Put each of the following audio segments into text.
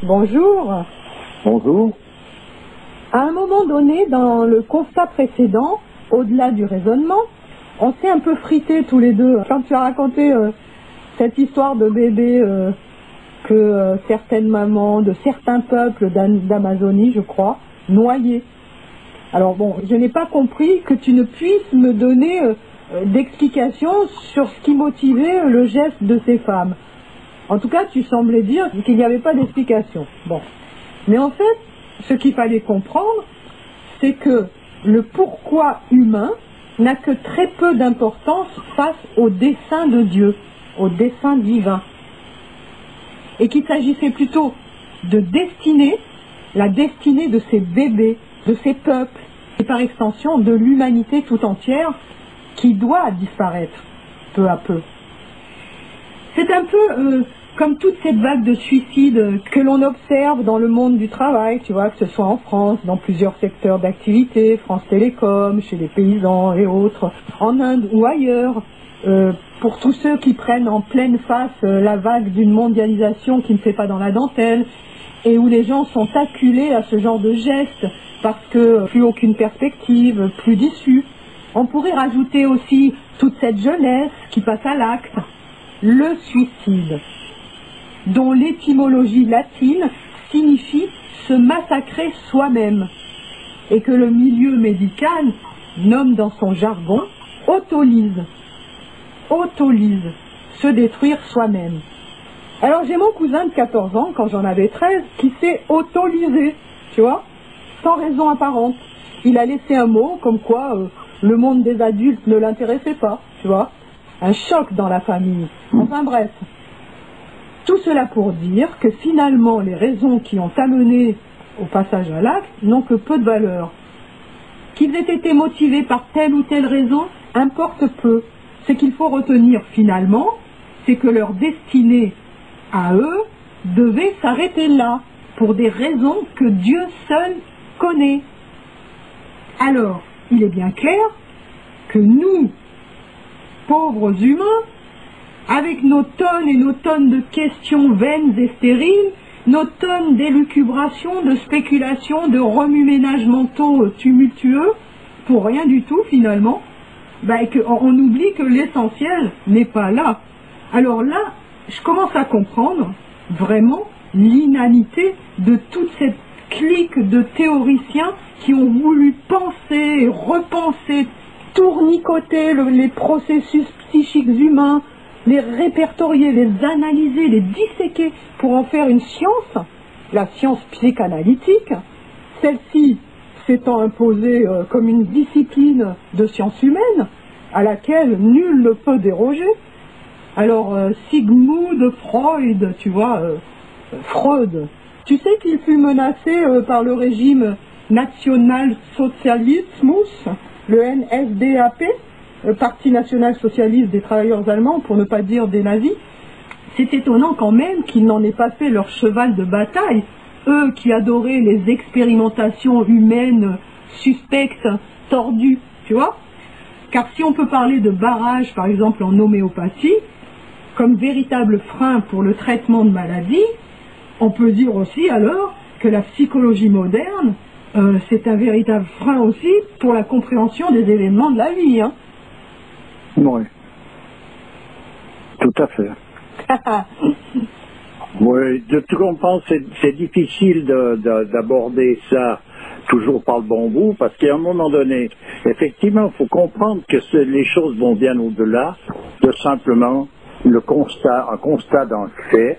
bonjour. Bonjour. À un moment donné, dans le constat précédent, au-delà du raisonnement, on s'est un peu frités tous les deux. Quand tu as raconté cette histoire de bébé que certaines mamans de certains peuples d'Amazonie, je crois, noyaient. Alors bon, je n'ai pas compris que tu ne puisses me donner d'explications sur ce qui motivait le geste de ces femmes. En tout cas, tu semblais dire qu'il n'y avait pas d'explication. Bon. Mais en fait, ce qu'il fallait comprendre, c'est que le pourquoi humain n'a que très peu d'importance face au dessein de Dieu, au dessein divin. Et qu'il s'agissait plutôt de destinée, la destinée de ces bébés, de ces peuples, et par extension de l'humanité tout entière, qui doit disparaître peu à peu. C'est un peu comme toute cette vague de suicides que l'on observe dans le monde du travail, tu vois, que ce soit en France, dans plusieurs secteurs d'activité, France Télécom, chez les paysans et autres, en Inde ou ailleurs, pour tous ceux qui prennent en pleine face la vague d'une mondialisation qui ne fait pas dans la dentelle, et où les gens sont acculés à ce genre de gestes, parce que plus aucune perspective, plus d'issue. On pourrait rajouter aussi toute cette jeunesse qui passe à l'acte, le suicide, dont l'étymologie latine signifie se massacrer soi-même, et que le milieu médical nomme dans son jargon autolyse, se détruire soi-même. Alors j'ai mon cousin de 14 ans, quand j'en avais 13, qui s'est autolysé, tu vois, sans raison apparente. Il a laissé un mot comme quoi le monde des adultes ne l'intéressait pas, tu vois. Un choc dans la famille. Enfin bref. Tout cela pour dire que finalement les raisons qui ont amené au passage à l'acte n'ont que peu de valeur. Qu'ils aient été motivés par telle ou telle raison importe peu. Ce qu'il faut retenir finalement, c'est que leur destinée à eux devait s'arrêter là, pour des raisons que Dieu seul connaît. Alors, il est bien clair que nous, pauvres humains, avec nos tonnes et nos tonnes de questions vaines et stériles, nos tonnes d'élucubrations, de spéculations, de remue-ménages mentaux tumultueux, pour rien du tout finalement, on oublie que l'essentiel n'est pas là. Alors là, je commence à comprendre vraiment l'inanité de toute cette clique de théoriciens qui ont voulu penser, repenser, tournicoter les processus psychiques humains, les répertorier, les analyser, les disséquer pour en faire une science, la science psychanalytique, celle-ci s'étant imposée comme une discipline de sciences humaines à laquelle nul ne peut déroger. Alors Sigmund Freud, tu vois, Freud, tu sais qu'il fut menacé par le régime Nationalsozialismus, le NSDAP, le Parti national-socialiste des travailleurs allemands, pour ne pas dire des nazis. C'est étonnant quand même qu'ils n'en aient pas fait leur cheval de bataille, eux qui adoraient les expérimentations humaines suspectes, tordues, tu vois. Car si on peut parler de barrage, par exemple en homéopathie, comme véritable frein pour le traitement de maladies, on peut dire aussi alors que la psychologie moderne, c'est un véritable frein aussi pour la compréhension des événements de la vie. Hein. Oui, tout à fait. Oui, de tout comprendre, c'est difficile d'aborder ça toujours par le bon bout, parce qu'à un moment donné, effectivement, il faut comprendre que les choses vont bien au-delà de simplement un constat d'un fait,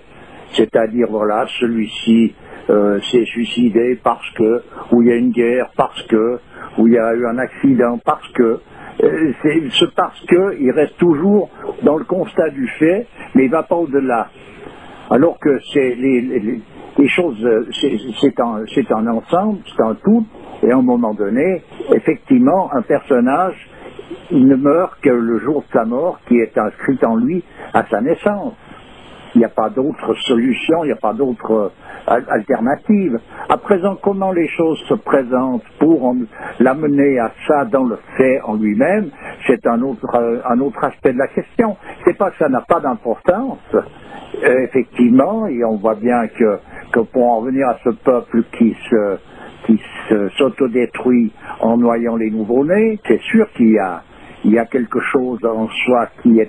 c'est-à-dire, voilà, celui-ci s'est suicidé parce que, ou il y a une guerre, parce que, ou il y a eu un accident, parce que, ce parce que, il reste toujours dans le constat du fait, mais il ne va pas au-delà. Alors que c'est les choses, c'est un ensemble, c'est un tout, et à un moment donné, effectivement, un personnage, il ne meurt que le jour de sa mort qui est inscrit en lui à sa naissance. Il n'y a pas d'autre solution, il n'y a pas d'autre alternative. À présent, comment les choses se présentent pour l'amener à ça dans le fait en lui-même, c'est un autre aspect de la question. C'est pas que ça n'a pas d'importance, effectivement, et on voit bien que que pour en venir à ce peuple qui s'autodétruit en noyant les nouveaux-nés, c'est sûr qu'il y a quelque chose en soi qui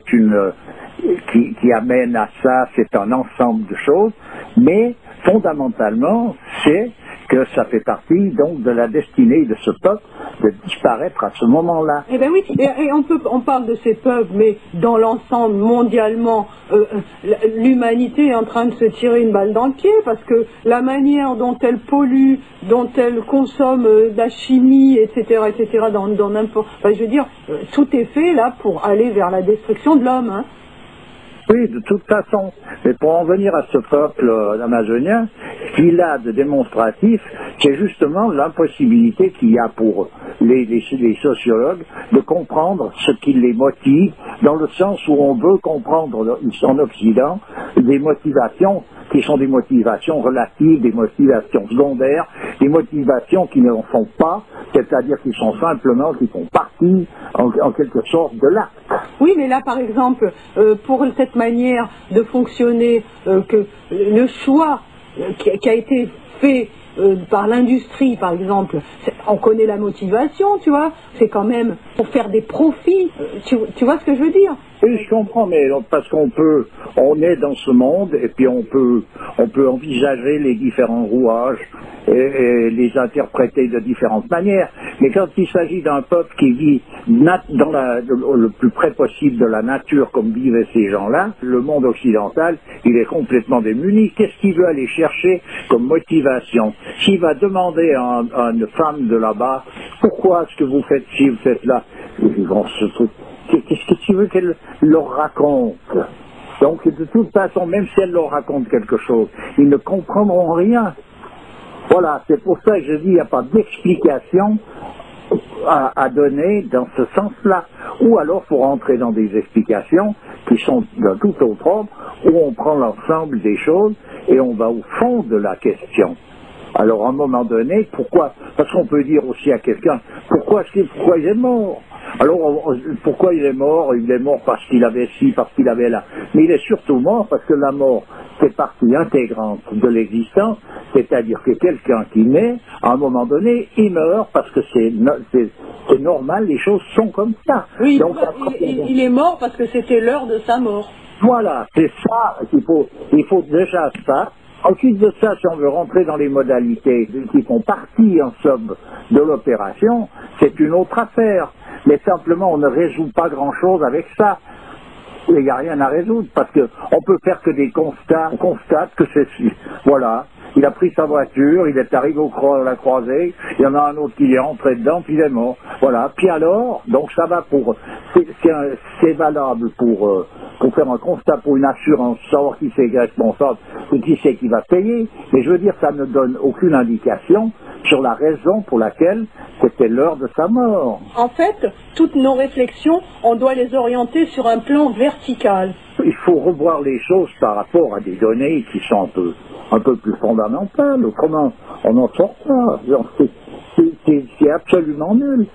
amène à ça, c'est un ensemble de choses, mais fondamentalement, c'est que ça fait partie donc de la destinée de ce peuple de disparaître à ce moment-là. Eh bien oui, et on parle de ces peuples, mais dans l'ensemble, mondialement, l'humanité est en train de se tirer une balle dans le pied, parce que la manière dont elle pollue, dont elle consomme de la chimie, etc., dans n'importe... Enfin, je veux dire, tout est fait là pour aller vers la destruction de l'homme, hein. Oui, de toute façon. Mais pour en venir à ce peuple amazonien, ce qu'il a de démonstratif, c'est justement l'impossibilité qu'il y a pour les sociologues de comprendre ce qui les motive, dans le sens où on veut comprendre en Occident des motivations qui sont des motivations relatives, des motivations secondaires, des motivations qui ne font pas, c'est-à-dire qui sont simplement, qui font partie, en quelque sorte, de l'acte. Oui, mais là, par exemple, pour cette manière de fonctionner, que le choix qui a été fait par l'industrie, par exemple, on connaît la motivation, tu vois, c'est quand même pour faire des profits, tu vois ce que je veux dire? Oui, je comprends, mais parce on est dans ce monde et puis on peut envisager les différents rouages et les interpréter de différentes manières. Mais quand il s'agit d'un peuple qui vit le plus près possible de la nature comme vivaient ces gens-là, le monde occidental, il est complètement démuni. Qu'est-ce qu'il veut aller chercher comme motivation? S'il va demander à une femme de là-bas, pourquoi est-ce que vous faites ci, vous faites là, ils vont se truc. Qu'est-ce que tu veux qu'elle leur raconte? Donc, de toute façon, même si elle leur raconte quelque chose, ils ne comprendront rien. Voilà, c'est pour ça que je dis qu'il n'y a pas d'explication à donner dans ce sens-là. Ou alors, il faut rentrer dans des explications qui sont d'un tout autre ordre, où on prend l'ensemble des choses et on va au fond de la question. Alors, à un moment donné, pourquoi? Parce qu'on peut dire aussi à quelqu'un, pourquoi il est mort? Alors, pourquoi il est mort? Il est mort parce qu'il avait ci, parce qu'il avait là. Mais il est surtout mort parce que la mort fait partie intégrante de l'existence, c'est-à-dire que quelqu'un qui naît, à un moment donné, il meurt parce que c'est normal, les choses sont comme ça. Oui, donc, il est mort parce que c'était l'heure de sa mort. Voilà, c'est ça il faut déjà ça. Ensuite de ça, si on veut rentrer dans les modalités qui font partie, en somme, de l'opération, c'est une autre affaire. Mais simplement, on ne résout pas grand-chose avec ça. Il n'y a rien à résoudre, parce qu'on peut faire que des constats. On constate que c'est... Voilà, il a pris sa voiture, il est arrivé à la croisée, il y en a un autre qui est rentré dedans, puis il est mort. Voilà, puis alors, donc ça va pour... C'est valable pour faire un constat pour une assurance, savoir qui c'est responsable et qui c'est qui va payer. Mais je veux dire, ça ne donne aucune indication sur la raison pour laquelle c'était l'heure de sa mort. En fait, toutes nos réflexions, on doit les orienter sur un plan vertical. Il faut revoir les choses par rapport à des données qui sont un peu plus fondamentales. Autrement, on n'en sort pas. C'est absolument nul.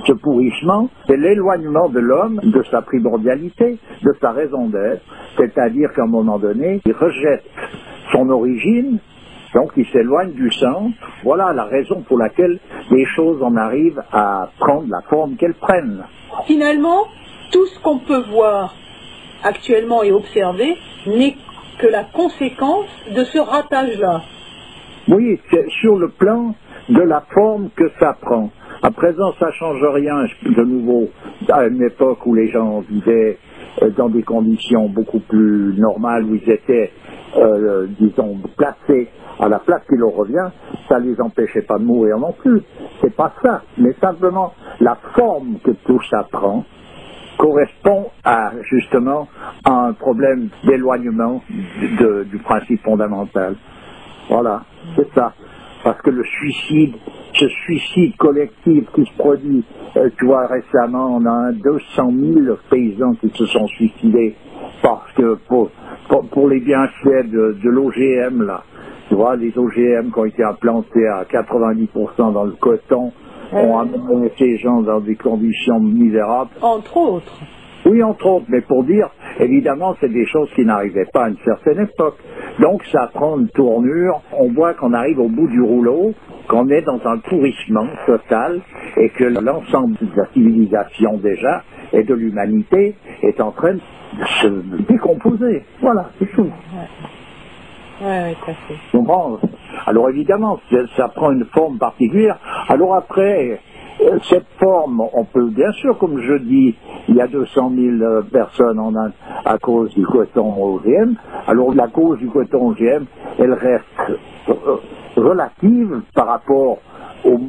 Ce pourrissement, c'est l'éloignement de l'homme de sa primordialité, de sa raison d'être. C'est-à-dire qu'à un moment donné, il rejette son origine, donc il s'éloigne du centre. Voilà la raison pour laquelle les choses en arrivent à prendre la forme qu'elles prennent. Finalement, tout ce qu'on peut voir actuellement et observer n'est que la conséquence de ce ratage-là. Oui, c'est sur le plan de la forme que ça prend. À présent, ça ne change rien de nouveau à une époque où les gens vivaient dans des conditions beaucoup plus normales, où ils étaient, disons, placés à la place qui leur revient, ça ne les empêchait pas de mourir non plus. C'est pas ça, mais simplement la forme que tout ça prend correspond justement à un problème d'éloignement du principe fondamental. Voilà, c'est ça. Parce que ce suicide collectif qui se produit, tu vois, récemment, on a 200 000 paysans qui se sont suicidés parce que pour les bienfaits de l'OGM, là, tu vois, les OGM qui ont été implantés à 90% dans le coton, ont amené ces gens dans des conditions misérables. Entre autres. Oui, entre autres, mais pour dire, évidemment, c'est des choses qui n'arrivaient pas à une certaine époque. Donc ça prend une tournure, on voit qu'on arrive au bout du rouleau, qu'on est dans un pourrissement total, et que l'ensemble de la civilisation déjà, et de l'humanité, est en train de se décomposer. Voilà, c'est tout. Ouais, tout à fait. Tu comprends? Alors évidemment, ça prend une forme particulière. Alors après, cette forme, on peut, bien sûr, comme je dis, il y a 200 000 personnes en Inde à cause du coton OGM. Alors la cause du coton OGM, elle reste relative par rapport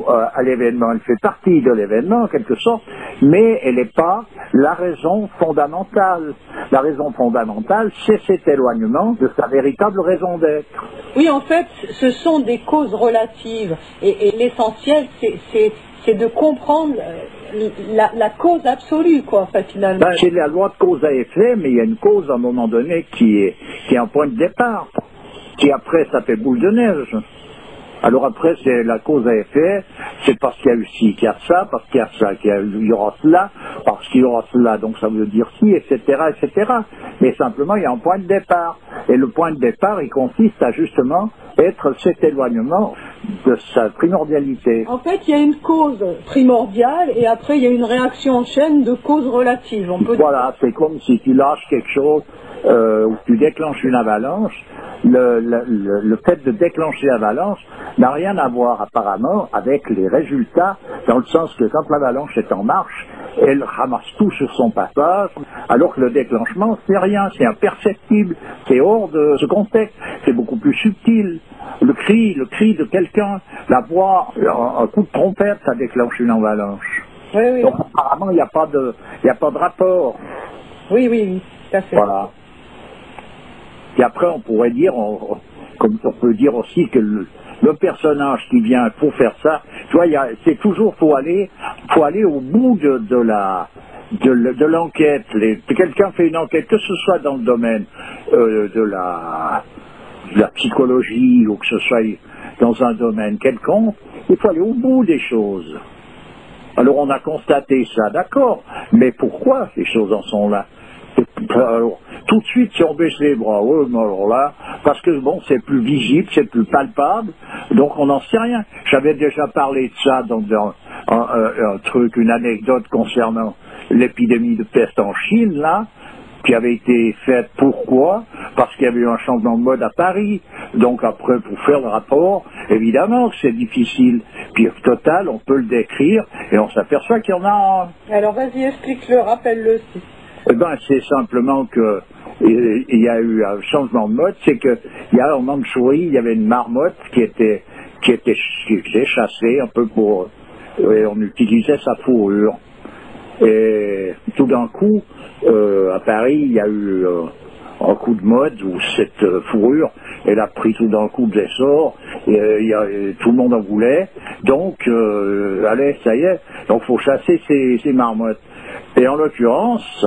à l'événement. Elle fait partie de l'événement en quelque sorte, mais elle n'est pas la raison fondamentale. La raison fondamentale, c'est cet éloignement de sa véritable raison d'être. Oui, en fait, ce sont des causes relatives. Et l'essentiel, c'est de comprendre la cause absolue, quoi, en fait, finalement. Ben, c'est la loi de cause à effet, mais il y a une cause à un moment donné qui est un point de départ, qui après ça fait boule de neige. Alors après, c'est la cause à effet, c'est parce qu'il y a eu ci, qu'il y a ça, parce qu'il y a ça, il y aura cela, parce qu'il y aura cela, donc ça veut dire ci, etc., etc. Mais simplement, il y a un point de départ. Et le point de départ, il consiste à justement être cet éloignement de sa primordialité. En fait, il y a une cause primordiale et après, il y a une réaction en chaîne de causes relatives. On peut voilà, c'est comme si tu lâches quelque chose ou tu déclenches une avalanche. Le fait de déclencher l'avalanche n'a rien à voir apparemment avec les résultats, dans le sens que quand l'avalanche est en marche, elle ramasse tout sur son passage, alors que le déclenchement, c'est rien, c'est imperceptible, c'est hors de ce contexte, c'est beaucoup plus subtil. Le cri de quelqu'un, la voix, un coup de trompette, ça déclenche une avalanche. Oui, oui. Donc apparemment, il n'y a pas de rapport. Oui, oui, tout à fait. Voilà. Et après, on pourrait dire, comme on peut dire aussi que le personnage qui vient pour faire ça, tu vois, c'est toujours faut aller au bout de l'enquête. Quelqu'un fait une enquête, que ce soit dans le domaine de la psychologie ou que ce soit dans un domaine quelconque, il faut aller au bout des choses. Alors on a constaté ça, d'accord, mais pourquoi ces choses en sont là? Alors, tout de suite, si on baisse les bras, ouais, alors là, parce que bon, c'est plus visible, c'est plus palpable, donc on n'en sait rien. J'avais déjà parlé de ça dans un truc, une anecdote concernant l'épidémie de peste en Chine, là, qui avait été faite. Pourquoi? Parce qu'il y avait eu un changement de mode à Paris. Donc après, pour faire le rapport, évidemment que c'est difficile. Puis au total, on peut le décrire et on s'aperçoit qu'il y en a un. Alors vas-y, explique-le, rappelle-le. Eh ben, c'est simplement que il y a eu un changement de mode, c'est que il y a en Mandchourie, il y avait une marmotte qui était chassée un peu pour, et on utilisait sa fourrure. Et tout d'un coup, à Paris, il y a eu un coup de mode où cette fourrure, elle a pris tout d'un coup de l'essor, et tout le monde en voulait, donc allez, ça y est, donc faut chasser ces marmottes. Et en l'occurrence,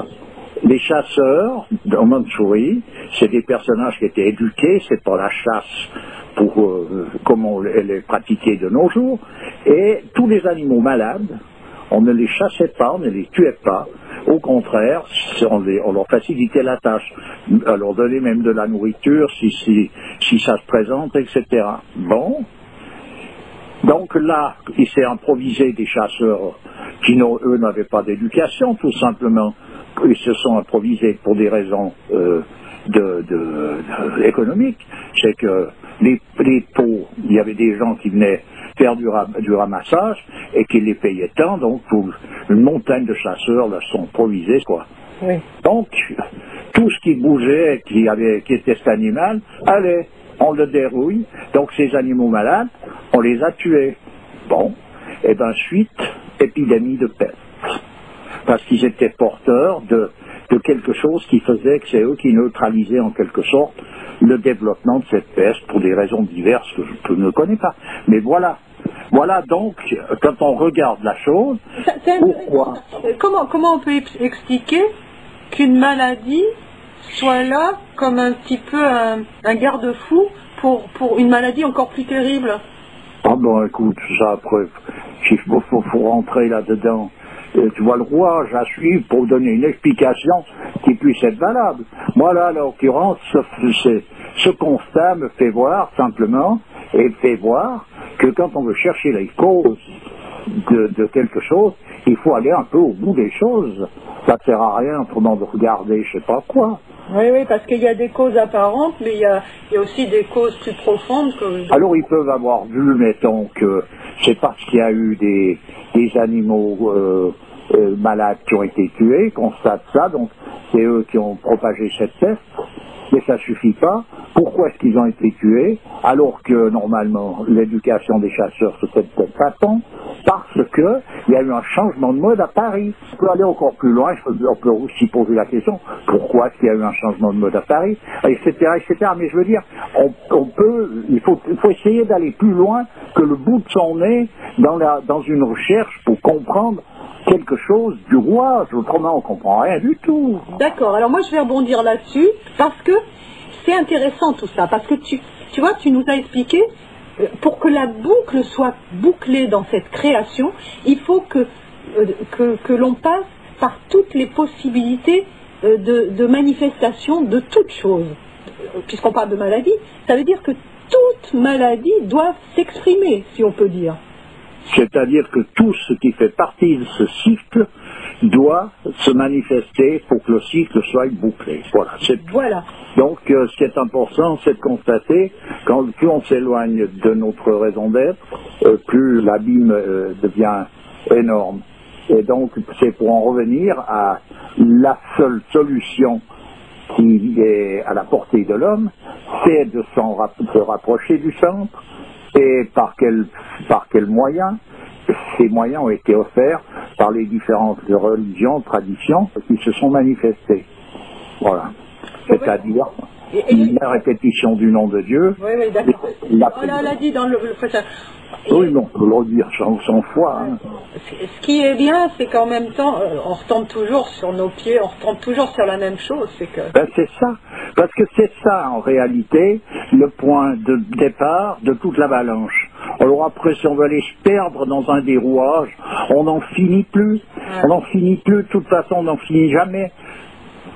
les chasseurs en Mandchourie, c'est des personnages qui étaient éduqués, c'est pas la chasse pour comme elle est pratiquée de nos jours, et tous les animaux malades, on ne les chassait pas, on ne les tuait pas. Au contraire, on leur facilitait la tâche, on leur donnait même de la nourriture si ça se présente, etc. Bon. Donc là, il s'est improvisé des chasseurs qui, eux, n'avaient pas d'éducation, tout simplement. Ils se sont improvisés pour des raisons économiques. C'est que les pots, il y avait des gens qui venaient faire du ramassage et qui les payaient tant, donc une montagne de chasseurs là sont improvisés, quoi. Oui. Donc, tout ce qui bougeait, qui était cet animal, allez, on le dérouille. Donc ces animaux malades, on les a tués. Bon, et bien ensuite, épidémie de peste. Parce qu'ils étaient porteurs de quelque chose qui faisait que c'est eux qui neutralisaient en quelque sorte le développement de cette peste pour des raisons diverses que je ne connais pas. Mais voilà. Voilà donc, quand on regarde la chose, pourquoi? Comment on peut expliquer qu'une maladie soit là comme un petit peu un garde-fou pour une maladie encore plus terrible? Ah bon, écoute, ça après, il faut rentrer là-dedans. tu vois, le rouage à suivre pour donner une explication qui puisse être valable. Moi, là, en l'occurrence, ce constat me fait voir simplement, et fait voir que quand on veut chercher les causes de quelque chose, il faut aller un peu au bout des choses. Ça ne sert à rien autrement de regarder je sais pas quoi. Oui, oui, parce qu'il y a des causes apparentes, mais il y a aussi des causes plus profondes. Alors ils peuvent avoir vu, mettons, que c'est parce qu'il y a eu des animaux malades qui ont été tués, constate ça, donc c'est eux qui ont propagé cette peste, mais ça suffit pas. Pourquoi est-ce qu'ils ont été tués alors que normalement l'éducation des chasseurs se fait de cette façon? Parce que il y a eu un changement de mode à Paris. On peut aller encore plus loin, on peut aussi poser la question pourquoi est-ce qu'il y a eu un changement de mode à Paris, etc., etc. Mais je veux dire, il faut essayer d'aller plus loin que le bout de son nez dans une recherche pour comprendre quelque chose du roi, autrement on comprend rien du tout. D'accord, alors moi je vais rebondir là-dessus, parce que c'est intéressant tout ça, parce que tu vois, tu nous as expliqué, pour que la boucle soit bouclée dans cette création, il faut que l'on passe par toutes les possibilités de manifestation de toute chose. Puisqu'on parle de maladie, ça veut dire que toute maladie doit s'exprimer, si on peut dire. C'est-à-dire que tout ce qui fait partie de ce cycle doit se manifester pour que le cycle soit bouclé. Voilà. Donc, ce qui est important, c'est de constater quand plus on s'éloigne de notre raison d'être, plus l'abîme devient énorme. Et donc, c'est pour en revenir à la seule solution qui est à la portée de l'homme, c'est de se rapprocher du centre. Et par quel moyen? Ces moyens ont été offerts par les différentes religions, traditions qui se sont manifestées. Voilà. C'est-à-dire la répétition du nom de Dieu. Oui, oui, d'accord. On l'a dit dans le précédent. Oui, non, on peut le redire 100 fois. Hein. Ce qui est bien, c'est qu'en même temps, on retombe toujours sur nos pieds, on retombe toujours sur la même chose. C'est ça. Parce que c'est ça, en réalité, le point de départ de toute l'avalanche. Alors après, si on veut aller se perdre dans un des rouages, on n'en finit plus. Ouais. On n'en finit plus. De toute façon, on n'en finit jamais.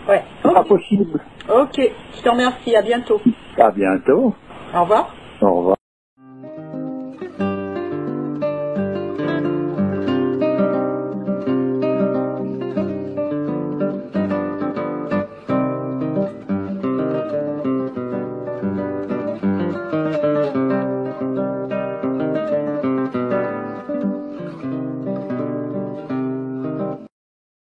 Ouais. C'est pas possible. Ok. Je te remercie. À bientôt. À bientôt. Au revoir. Au revoir.